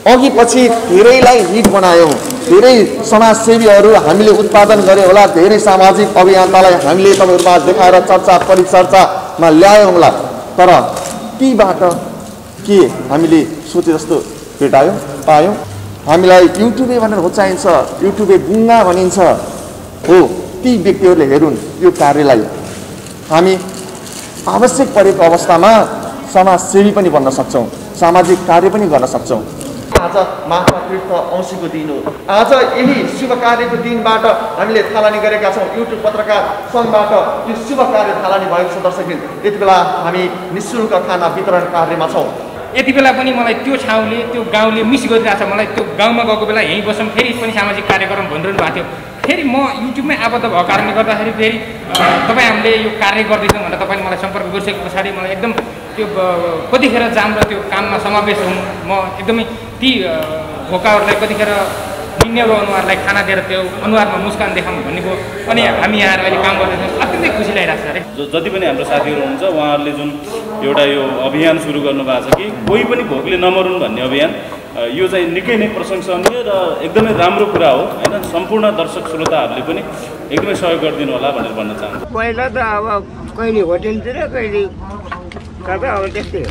अघि पछि धेरैलाई हिट बनायौँ, धेरै समाजसेवीहरू हामीले उत्पादन गरे होला, धेरै सामाजिक अभियन्तालाई हामीले तपाईँहरूमा देखाएर चर्चा परिचर्चामा ल्यायौँला। तर तीबाट के हामीले सोचे जस्तो भेटायौँ पायौँ? हामीलाई युट्युबे भनेर होचाइन्छ, युट्युबे गुङ्गा भनिन्छ। हो, ती व्यक्तिहरूले हेरुन् यो कार्यलाई। हामी आवश्यक परेको अवस्थामा समाजसेवी पनि बन्न सक्छौँ, सामाजिक कार्य पनि गर्न सक्छौँ। आज महात्मा तीर्थ औँसीको दिन हो। आज यही शुभ कार्यको दिनबाट हामीले थालनी गरेका छौँ। युट्युब पत्रकार सङ्घबाट यो शुभ कार्य थालनी भएको छ। दर्शकबिन, यति बेला हामी निःशुल्क खाना वितरण कार्यमा छौँ। यति बेला पनि मलाई त्यो ठाउँले त्यो गाउँले मिस गरिरहेको छ। मलाई त्यो गाउँमा गएको बेला यहीँ बसौँ, फेरि पनि सामाजिक कार्यक्रम भनिरहनु भएको थियो। फेरि म युट्युबमै आबद्ध भएको कारणले गर्दाखेरि फेरि तपाईँ हामीले यो कार्य गर्दैछौँ भनेर तपाईँले मलाई सम्पर्क गरिसके पछाडि मलाई एकदम त्यो कतिखेर जाम र त्यो काममा समावेश हुनु, म एकदमै ती भोकाहरूलाई कतिखेर निन्यौलो अनुहारलाई खाना दिएर त्यो अनुहारमा मुस्कान देखाउँ भनेको। अनि हामी यहाँ अहिले काम गर्दैछौँ, अत्यन्तै खुसी लागिरहेको छ। अरे जति पनि हाम्रो साथीहरू हुनुहुन्छ उहाँहरूले जुन एउटा यो अभियान सुरु गर्नुभएको छ कि कोही पनि भोकले नमरुन् भन्ने अभियान, यो चाहिँ निकै नै प्रशंसनीय र एकदमै राम्रो कुरा हो होइन। सम्पूर्ण दर्शक श्रोताहरूले पनि एकदमै सहयोग गरिदिनु होला भनेर भन्न चाहन्छु। पहिला त अब कहिले होटेलतिर कहिले कता अब त्यस्तै हो।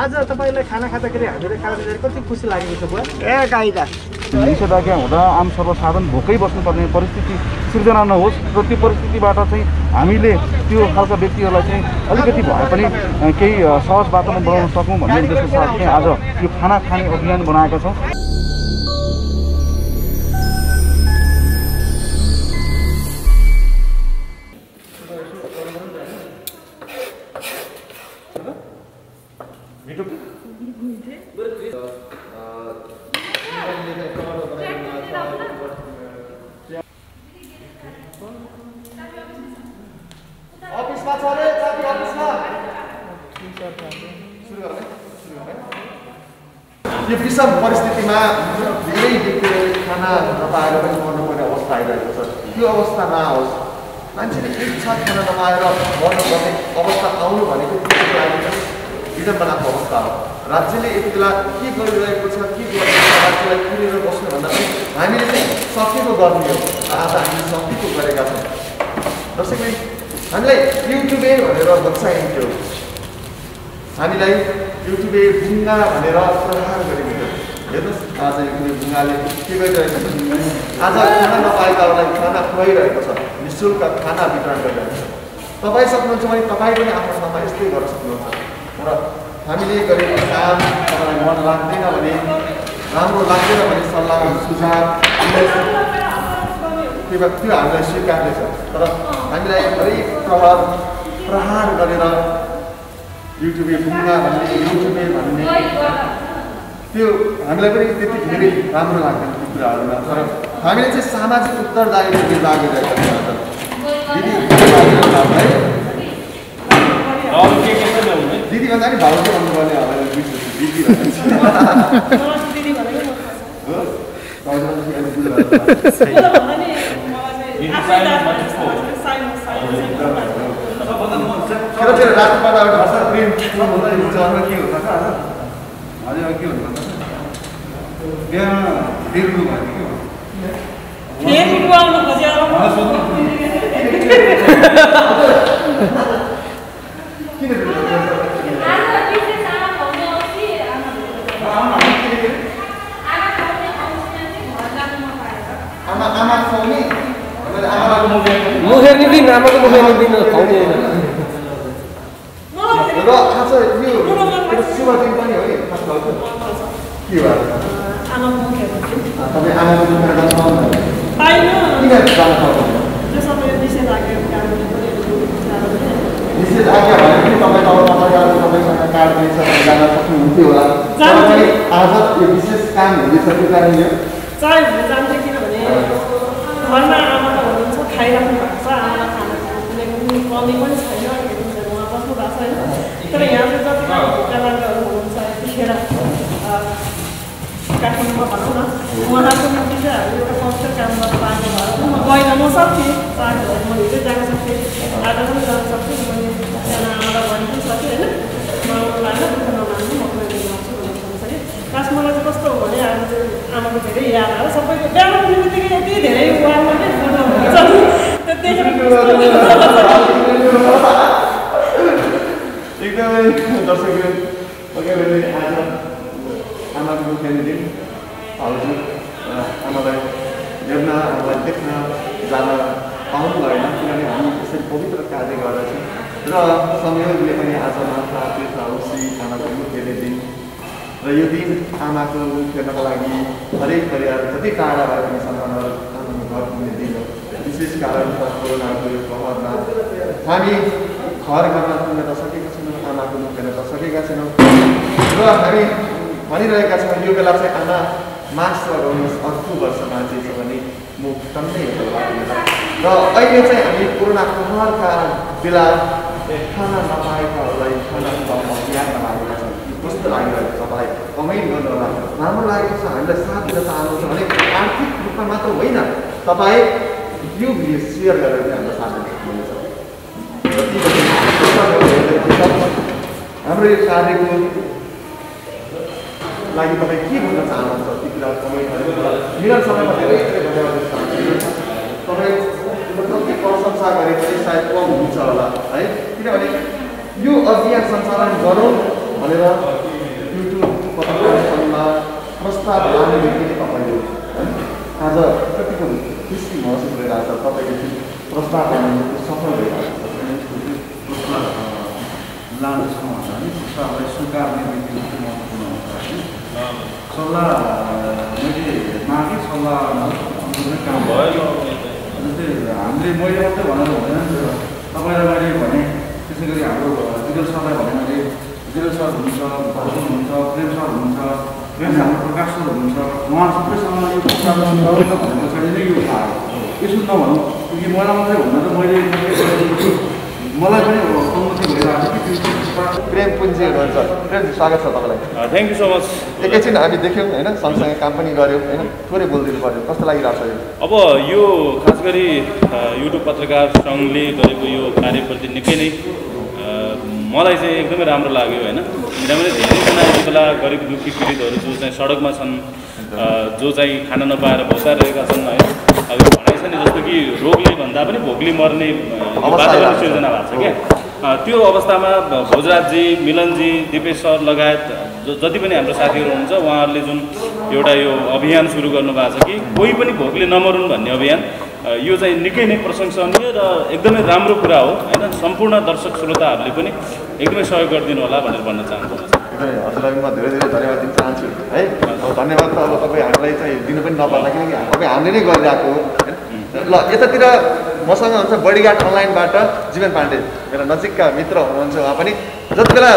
आज तपाईँलाई खाना खाँदाखेरि हामीले खाँदाखेरि कति खुसी लागेको छ बुवा? काइदा निषेधाज्ञा हुँदा आम सर्वसाधारण भोकै बस्नुपर्ने परिस्थिति सिर्जना नहोस् र त्यो परिस्थितिबाट चाहिँ हामीले त्यो खालका व्यक्तिहरूलाई चाहिँ अलिकति भए पनि केही सहज वातावरण बनाउन सकौँ भन्ने उद्देश्यको साथ चाहिँ आज यो खाना खाने अभियान बनाएका छौँ। यो विषम परिस्थितिमा धेरै व्यक्तिहरूले खाना नपाएर पनि मर्नुपर्ने अवस्था आइरहेको छ। त्यो अवस्था नआओस्, मान्छेले एक छाक खाना नपाएर मर्नुपर्ने अवस्था आउनु भनेको विडम्बनाको अवस्था हो। राज्यले यति बेला के गरिरहेको छ, के गरिरहेको छ, राज्यलाई कुरेर बस्नुभन्दा पनि हामीले चाहिँ सकेको गर्ने हो। आज हामीले सकेको गरेका छौँ। दर्शकले हामीलाई युट्युबे भनेर भत्साइन्थ्यो, हामीलाई युट्युबे ढुङ्गा भनेर प्रहार गरेको थियो। हेर्नुहोस् आज युट्युबे ढुङ्गाले के गरिरहेको छ। आज खाना नपाएकाहरूलाई खाना खुवाइरहेको छ, निःशुल्क खाना वितरण गरिरहेको छ। तपाईँ सक्नुहुन्छ भने तपाईँ पनि आफ्नो ठाउँमा यस्तै गर्न सक्नुहुन्छ। र हामीले गरेको काम तपाईँलाई मन लाग्दैन भने, राम्रो लाग्दैन भने सल्लाह सुझाव त्यो हामीलाई स्वीकार्य छ। तर हामीलाई हरेक प्रहार गरेर युट्युबे ढुङ्गा भन्ने, युट्युबे भन्ने त्यो हामीलाई पनि त्यति धेरै राम्रो लाग्दैन ती कुराहरूमा। तर हामीले चाहिँ सामाजिक उत्तरदायित्व निर्वाह गरिरहेका छौँ। दिदी दिदी भन्दा नि भाउ चाहिँ भन्नुपर्ने होला, दिदी खेर रातबाट भाषा प्रेम हुँदा हुन्छ के हुन्छ हजुर के हुन्छ बिहान बिर्नु भयो मुखेर निक्लिन, आमाको मुखेर निक्लिन खुवाउने होइन। र खास यो शुभ दिन पनि हो नि, खास भएको के भयो तपाईँ आमाको मुखेर जान पाउनु किन जान पाउनु? निषेध आज्ञा भने पनि तपाईँ तब पत्रकारले तपाईँसँग कार्ड दिन्छ भने जान सक्नुहुन्थ्यो होला। तर पनि आज यो विशेष काम हुँदैछ त्यो कारणले चाहे हुन जान्छ। किनभने घरमा आमा त हुनुहुन्छ, खाइराख्नु भएको छ, आमालाई खाना कुनै कमी पनि छैन, उहाँ बस्नु भएको छ होइन। तर यहाँ चाहिँ जति भोकालाहरू हुनुहुन्छ यतिखेर काठमाडौँमा भनौँ न, उहाँहरूको निम्ति चाहिँ हामीले एउटा पवित्र काम गर्न पाएको भएर म गएन, म सक्थेँ चाहेको भए म हिजो जान सक्थेँ। आज पनि जान सक्छु मैले सानो आमालाई भनि पनि सक्छु होइन म आउनु लाग्यो दुःख नमान्नु म कहिले आउँछु भनेर भन्छ कि खास मलाई चाहिँ कस्तो हो भने आज चाहिँ आमाको धेरै याद आयो सबैको बिहान पुग्ने बित्तिकै यति धेरै उहाँमा नै फोटो हुन्छ त्यो देखेर एकदमै दर्शकहरू पक्कै आज आमाको दुःखले दिन हजुर आमालाई हेर्न आमालाई देख्न जान पाउनु भएन किनभने हामी यसरी पवित्र कार्य गर्दछौँ र संयोगले पनि आज माता तीर्थ औँसी आमाको मुख हेर्ने दिन र यो दिन आमाको मुख हेर्नको लागि हरेक परिवार जति टाढा भए पनि सन्तानहरू आमाको घर पुग्ने दिन हो विशेष कारण कोरोनाको यो प्रभावमा हामी घर घरमा पुग्न त सकेका छैनौँ आमाको मुख हेर्न त सकेका छैनौँ र हामी भनिरहेका छौँ यो बेला चाहिँ आमा मास्क लगाउनुहोस् अर्को वर्षमा चाहिँ छ भने मुख टन्नै र अहिले चाहिँ हामी कोरोना प्रभावका बेला खाना नपाएकाहरूलाई खाना खुवाउन याद लागेका छौँ कस्तो लागिरहेको छ तपाईँलाई कमेन्ट गर्नु होला राम्रो लागेको छ हामीलाई साथ दिन चाहनुहुन्छ भने आर्थिक रूपमा मात्र होइन तपाईँ यो भिडियो सेयर गरेर पनि हाम्रो साथ दिनुहुनेछ हाम्रो यो कार्यको लागि तपाईँ के भन्न चाहनुहुन्छ ती कुरा कमेन्टहरू मिलन समयमा धेरै धेरै धन्यवाद तपाईँ कति प्रशंसा गरे पनि सायद कम हुन्छ होला है किनभने यो अभियान सञ्चालन गरौँ भनेर युट्युब पत्रकारितामा प्रस्ताव लाने बित्तिकै तपाईँले आज कतिको खुसी महसुस भइरहेको छ तपाईँले प्रस्ताव लानु सफल भइरहेको छ लाँदैछौँ भन्दा पनि प्रस्तावलाई स्वीकार्ने बित्तिकै महत्त्वपूर्ण हुन्छ होइन सल्लाह मैले मागे सल्लाह काम भयो जस्तै हामीले मैले मात्रै भनेर हुँदैन तपाईँलाई मैले भने त्यसै गरी हाम्रो जिगल सरलाई भने मैले जिगल सर हुनुहुन्छ भाउजू हुनुहुन्छ प्रेम सर हुनुहुन्छ हाम्रो प्रकाश सर हुनुहुन्छ उहाँ सबैसँग यो प्रस्ताव गरौँ न भन्ने पछाडि नै यो आयो यसो नभनौँ कि मलाई मात्रै हुन त मैले मलाई पनि सम्मति भइरहेको छ प्रेम पुन्जी हुनुहुन्छ प्रेमजी स्वागत छ तपाईँलाई थ्याङ्क यू सो मच एकैछिन हामी देख्यौँ होइन सँगसँगै काम पनि गऱ्यौँ होइन थोरै बोलिदिनु पऱ्यो कस्तो लागिरहेको छ यो अब यो खास गरी युट्युब पत्रकार सङ्घले गरेको यो कार्यप्रति निकै नै मलाई चाहिँ एकदमै राम्रो लाग्यो होइन किनभने धेरैजना यति बेला गरिब दुःखी पीडितहरू जो चाहिँ सडकमा छन् जो चाहिँ खाना नपाएर भौतारिरहेका छन् है अब यो भनाइ छ नि जस्तो कि रोगले भन्दा पनि भोकले मर्ने वातावरण सिर्जना भएको छ क्या त्यो अवस्थामा भोजराजजी मिलनजी दिपेश सर लगायत जति पनि हाम्रो साथीहरू हुनुहुन्छ उहाँहरूले जुन एउटा यो अभियान सुरु गर्नुभएको छ कि कोही पनि भोकले नमरुन् भन्ने अभियान यो चाहिँ निकै नै प्रशंसनीय र एकदमै राम्रो कुरा हो होइन सम्पूर्ण दर्शक श्रोताहरूले पनि एकदमै सहयोग गरिदिनु होला भनेर भन्न चाहन्छु हजुरलाई म धेरै धेरै धन्यवाद दिन चाहन्छु है धन्यवाद त अब तपाईँ हामीलाई चाहिँ दिनु पनि नपर्ला किनकि तपाईँ हामीले नै गरिरहेको हो ल यतातिर मसँग हुन्छ बडीगार्ड अनलाइनबाट जीवन पाण्डे मेरो नजिकका मित्र हुनुहुन्छ उहाँ पनि जति बेला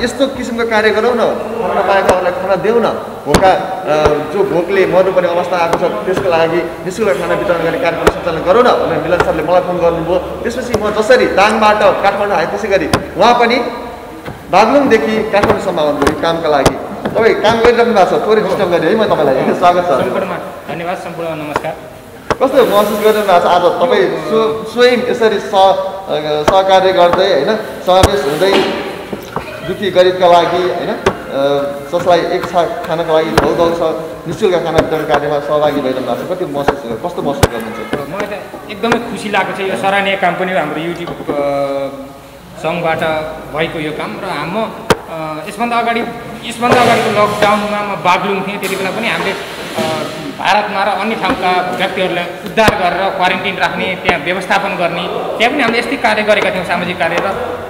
यस्तो किसिमको कार्य गरौँ न खाना नपाएकाहरूलाई खाना देऊ न भोका जो भोकले मर्नुपर्ने अवस्था आएको छ त्यसको लागि निःशुल्क खाना वितरण गर्ने कार्यक्रम सञ्चालन गरौँ न भनेर मिलन सरले मलाई फोन गर्नुभयो त्यसपछि म जसरी दाङबाट काठमाडौँ आएँ त्यसै गरी उहाँ पनि बागलुङदेखि काठमाडौँसम्म आउनुभयो कामका लागि तपाईँ काम गरिराख्नु भएको छ थोरै डिस्टर्ब गरेँ है म तपाईँलाई स्वागत छ धन्यवाद सम्पूर्ण नमस्कार कस्तो महसुस गरिरहनु भएको छ आज तपाईँ स्वयं यसरी सहकार्य गर्दै होइन समावेश हुँदै दुखी गरिबका लागि होइन जसलाई एक खानाको लागि धौधौ छ निःशुल्क खाना वितरण कार्यमा सहभागी भइरहनु भएको छ कति महसुस कस्तो महसुस गर्नुहुन्छ मलाई त एकदमै खुसी लागेको छ यो सराहनीय काम पनि हो हाम्रो युट्युब सङ्घबाट भएको यो काम र हाम्रो यसभन्दा अगाडिको लकडाउनमा म बागलुङ थिएँ त्यति बेला पनि हामीले भारतमा र अन्य ठाउँका व्यक्तिहरूलाई उद्धार गरेर क्वारेन्टिन राख्ने त्यहाँ व्यवस्थापन गर्ने त्यहाँ पनि हामीले यस्तै कार्य गरेका थियौँ सामाजिक कार्य र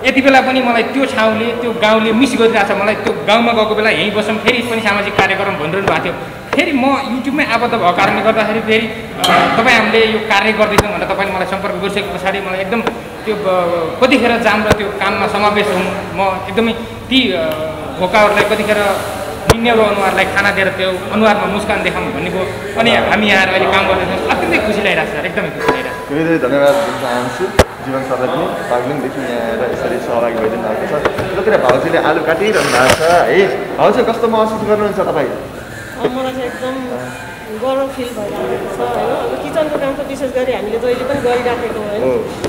यति बेला पनि मलाई त्यो ठाउँले त्यो गाउँले मिस गरिरहेको छ मलाई त्यो गाउँमा गएको बेला यहीँ बसौँ फेरि पनि सामाजिक कार्यक्रम भनिरहनु भएको थियो फेरि म युट्युबमै आबद्ध भएको कारणले गर्दाखेरि फेरि तपाईँ हामीले यो कार्य गर्दैछौँ भनेर तपाईँले मलाई सम्पर्क गरिसके पछाडि मलाई एकदम त्यो कतिखेर जाम र त्यो काममा समावेश हुँ म एकदमै ती भोकाहरूलाई कतिखेर निन्यौलो अनुहारलाई खाना दिएर त्यो अनुहारमा मुस्कान देखाउँ भन्नेको अनि हामी यहाँ अहिले काम गर्दैछौँ अत्यन्तै खुसी लागिरहेको छ एकदमै खुसी लागिरहेको छ धेरै धेरै धन्यवाद दिन चाहन्छु जीवन सरलाई पनि बागलुङदेखि यहाँ आएर यसरी सहभागी भइदिनु भएको छ त्यतिर भाउजूले आलु काटिरहनु भएको छ है भाउजू कस्तो महसुस गर्नुहुन्छ तपाईँ मलाई चाहिँ एकदम गौरव फिल भइरहेको छ होइन। अब किचनको काम त विशेष गरी हामीले जहिले पनि गरिराखेको होइन।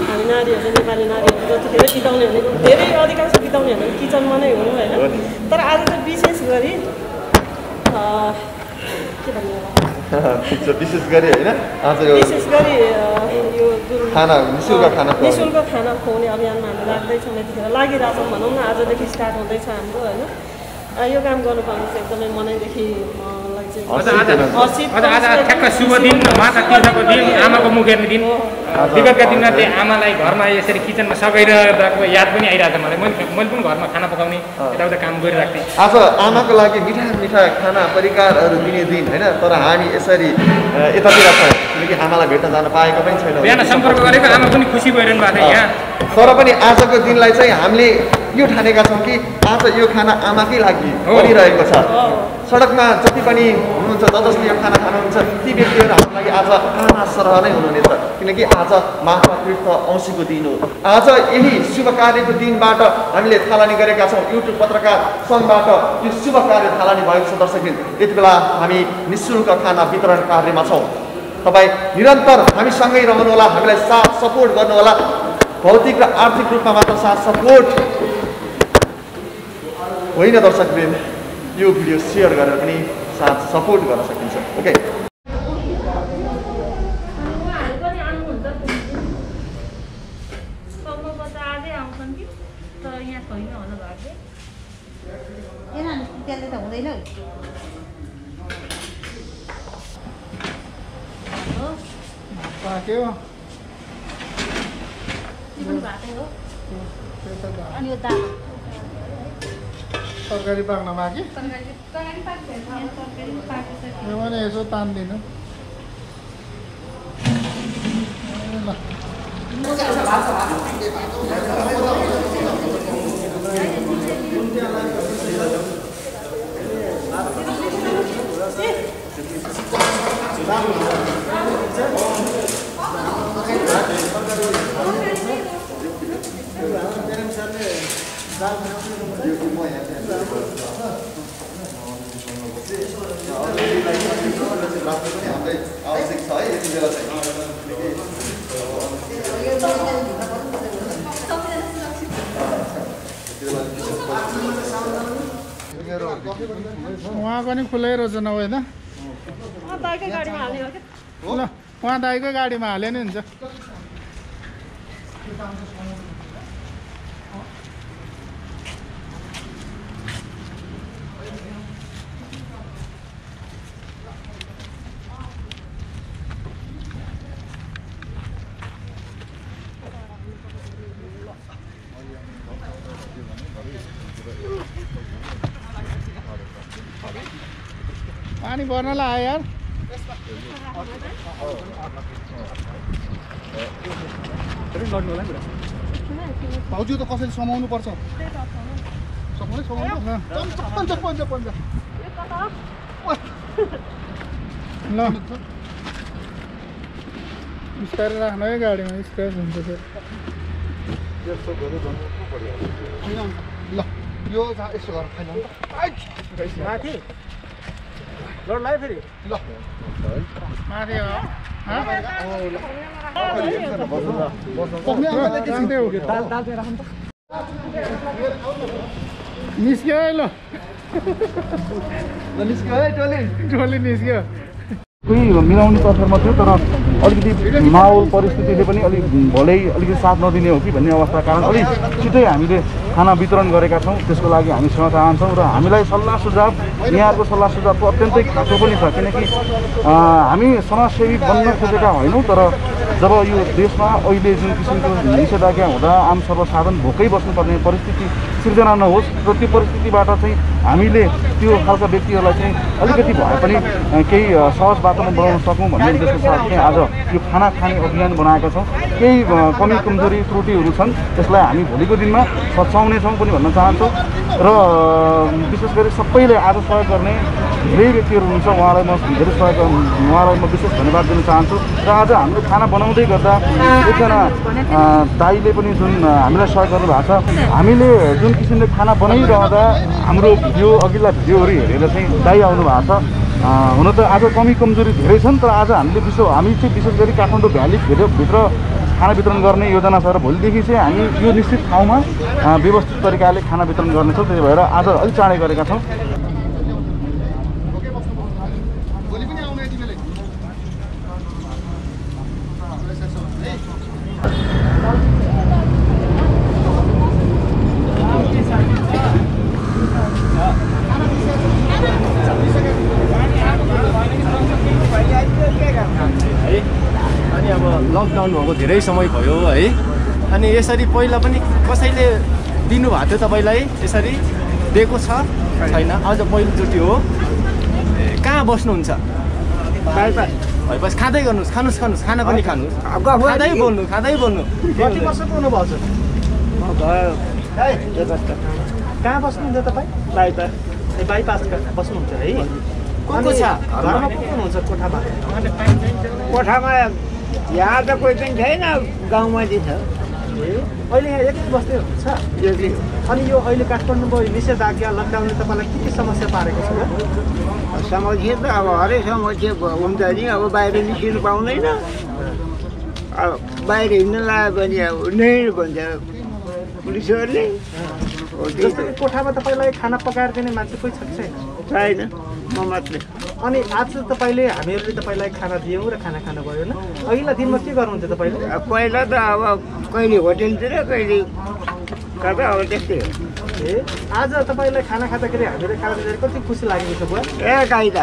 हामी नारीहरूले नेपाली नारीहरू जतिखेर बिताउने भनेको धेरै अधिकांश बिताउने भनेको किचनमा नै हो होइन। तर आज चाहिँ विशेष गरी के भन्नु विशेष गरी होइन आज यो विशेष गरी यो जुन खाना निःशुल्क खाना खुवाउने अभियानमा हामी लाग्दैछौँ यतिखेर लागिरहेछौँ भनौँ न। आजदेखि स्टार्ट हुँदैछ हाम्रो होइन। यो काम गर्नु पाउनु चाहिँ एकदमै मनैदेखि मलाई चाहिँ आज ठ्याक्क शुभ दिन, माता तीर्थको दिन, आमाको मुख हेर्ने दिन। विगतका दिनमा चाहिँ आमालाई घरमा यसरी किचनमा सघाइरहेको याद पनि आइरहेको छ मलाई। मैले पनि घरमा खाना पकाउने यताउता काम गरिरहेको थिएँ। आज आमाको लागि मिठा मिठा खाना परिकारहरू दिने दिन होइन। तर हामी यसरी यतातिर छ किनकि आमालाई भेट्न जान पाएको पनि छैन। बिहान सम्पर्क गरेको आमा पनि खुसी भइरहनु भएको थियो यहाँ। तर पनि आजको दिनलाई चाहिँ हामीले यो ठानेका छौँ कि आज यो खाना आमाकै लागि बनिरहेको छ। सडकमा जति पनि हुनुहुन्छ जसले यो खाना खानुहुन्छ ती व्यक्तिहरू हाम्रो लागि आज आमा सरह नै हुनुहुनेछ किनकि आज माता तीर्थ औँसीको दिन हो। आज यही शुभ कार्यको दिनबाट हामीले थालनी गरेका छौँ। युट्युब पत्रकार सङ्घबाट यो शुभ कार्य थालनी भएको छ। दर्शकवृन्द यति बेला हामी निःशुल्क खाना वितरण कार्यमा छौँ। तपाईँ निरन्तर हामीसँगै रहनुहोला, हामीलाई साथ सपोर्ट गर्नुहोला। भौतिक र आर्थिक रूपमा मात्र साथ सपोर्ट होइन दर्शकवृन्द, यो भिडियो सेयर गरेर पनि साथ सपोर्ट गर्न सकिन्छ। ओके अनि यो दाल तरकारी पाक्न बाँकी मैले यसो तान्दिनँ। आवश्यक छ है यति बेला चाहिँ उहाँको नि खुलै रहेछ न होइन। ल उहाँ दाइकै गाडीमा हाल्यो नि हुन्छ। पानी भर्नलाई आयो यार। भाउजू त कसैले समाउनु पर्छ। ल बिस्तारै राख्नु है गाडीमा, स्क्र्याच हुन्छ फेरि। ल यो यसो गरेर फाइन माथि लोड लाग्यो फेरि। ल माथि निस्क्यो है। ल निस्क्यो है टोली निस्क्यो। कोही मिलाउने तर्फमा थियो तर अलिकति माहौल परिस्थितिले पनि अलिकति साथ नदिने हो कि भन्ने अवस्था कारण अलिक छिटै हामीले खाना वितरण गरेका छौँ। त्यसको लागि हामी क्षमा चाहन्छौँ र हामीलाई सल्लाह सुझाव यहाँहरूको सल्लाह सुझावको अत्यन्तै खाँचो पनि छ किनकि हामी समाजसेवी बन्न खोजेका होइनौँ। तर जब यो देशमा अहिले जुन किसिमको निषेधाज्ञा हुँदा आम सर्वसाधारण भोकै बस्नुपर्ने परिस्थिति सिर्जना नहोस् र त्यो परिस्थितिबाट चाहिँ हामीले त्यो खालका व्यक्तिहरूलाई चाहिँ अलिकति भए पनि केही सहज वातावरण बनाउन सकौँ भन्ने उद्देश्यको साथ चाहिँ आज यो खाना खाने अभियान बनाएका छौँ। केही कमी कमजोरी त्रुटिहरू छन् त्यसलाई हामी भोलिको दिनमा सच्याउनेछौँ पनि भन्न चाहन्छौँ र विशेष गरी सबैले आज सहयोग गर्ने धेरै व्यक्तिहरू हुनुहुन्छ उहाँलाई म विशेष धन्यवाद दिन चाहन्छु। र आज हामीले खाना बनाउँदै गर्दा एकजना दाइले पनि जुन हामीलाई सहयोग गर्नु भएको छ। हामीले जुन किसिमले खाना बनाइरहँदा हाम्रो भिडियो अघिल्ला भिडियोहरू हेरेर चाहिँ दाइ आउनु भएको छ हुन त आज कमी कमजोरी धेरै छन्, तर आज हामी चाहिँ विशेष गरी काठमाडौँ भ्यालीभित्र खाना वितरण गर्ने योजना छ र भोलिदेखि चाहिँ हामी यो निश्चित ठाउँमा व्यवस्थित तरिकाले खाना वितरण गर्नेछौँ। त्यही भएर आज अलिक चाँडै गरेका छौँ। अनि अब लकडाउन भएको धेरै समय भयो है, अनि यसरी पहिला पनि कसैले दिनुभएको थियो तपाईँलाई, यसरी दिएको छ छैन? अझ पहिलोचोटि हो। कहाँ बस्नुहुन्छ? भएपछि खाँदै गर्नुहोस्, खानुहोस्, खाना पनि खानुहोस्, खाँदै बोल्नु। कति वर्षको हुनुभएको छ? कहाँ बस्नुहुन्छ तपाईँ? बाइपास बस्नुहुन्छ है? को छ घरमा? को हुनुहुन्छ कोठामा? कोठामा यहाँ त कोही पनि छैन, गाउँमा चाहिँ छ। अहिले यहाँ एक्लै बस्दै हुनुहुन्छ? अनि यो अहिले काठमाडौँको निषेधाज्ञा लकडाउनले तपाईँलाई के समस्या पारेको छ? समस्या त अब हरेक समस्या हुन्छ नि। अब बाहिर निस्किनु पाउँदैन, अब बाहिर हिँड्न लाग्यो भने अब नै भन्छ पुलिसहरूले। जस्तै कोठामा तपाईँलाई खाना पकाएर दिने मान्छे कोही छ कि छैन? छैन, म मात्रै। अनि आज हामीहरूले तपाईँलाई खाना दियौँ र खाना खानुभयो होइन? अघिल्ला दिनमा के गर्नुहुन्थ्यो तपाईँले? पहिला त अब कहिले होटेलतिर कहिले कता, अब त्यस्तै हो। आज तपाईँलाई खाना खाँदाखेरि हामीले खाना दिँदाखेरि कति खुसी लागेको छ बुवा? काहीँ त